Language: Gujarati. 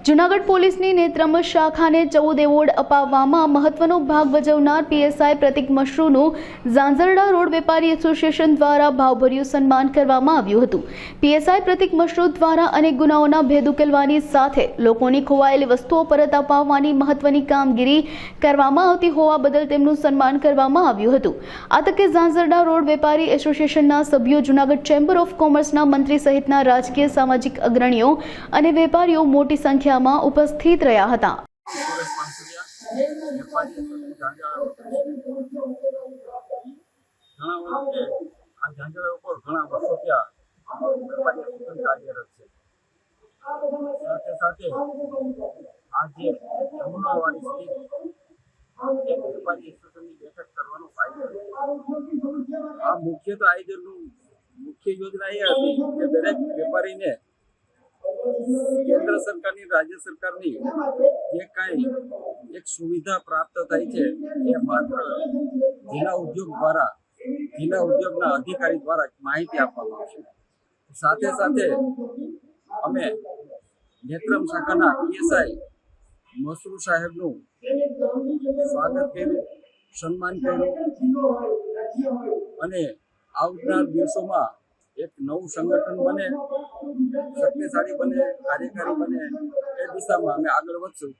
જૂનાગઢ પોલીસની નેત્રમ શાખાને 14 એવોર્ડ અપાવવામાં મહત્વનો ભાગ ભજવનાર પીએસઆઈ પ્રતિક મશરૂનું ઝાંઝરડા રોડ વેપારી એસોસિએશન દ્વારા ભાવભર્યું સન્માન કરવામાં આવ્યું હતું। પીએસઆઈ પ્રતિક મશરૂ દ્વારા અનેક ગુનાઓના ભેદ ઉકેલવાની સાથે લોકોની ખોવાયેલી વસ્તુઓ પરત અપાવવાની મહત્વની કામગીરી કરવામાં આવતી હોવા બદલ તેમનું સન્માન કરવામાં આવ્યું હતું। આ તકે ઝાંઝરડા રોડ વેપારી એસોસિએશનના સભ્યો, જૂનાગઢ ચેમ્બર ઓફ કોમર્સના મંત્રી સહિતના રાજકીય સામાજિક અગ્રણીઓ અને વેપારીઓ મોટી સંખ્યામાં ઉપસ્થિત રહ્યા હતા। મુખ્ય તો આયોજનનું મુખ્ય યોજના એ હતી કે દરેક વેપારીને કેન્દ્ર સરકારની, રાજ્ય સરકારની જે કાંઈ એક સુવિધા પ્રાપ્ત થાય છે એ માત્ર જિલ્લા ઉદ્યોગ દ્વારા, જિલ્લા ઉદ્યોગના અધિકારી દ્વારા માહિતી આપવામાં આવશે। સાથે સાથે અમે નેત્રમ શાખાના પીએસઆઈ મશરૂ સાહેબનું સ્વાગત કર્યું, સન્માન કર્યું અને આવનાર દિવસોમાં એક નવું સંગઠન બને, શક્તિશાળી બને, કાર્યકારી બને, એ દિશામાં અમે આગળ વધશું।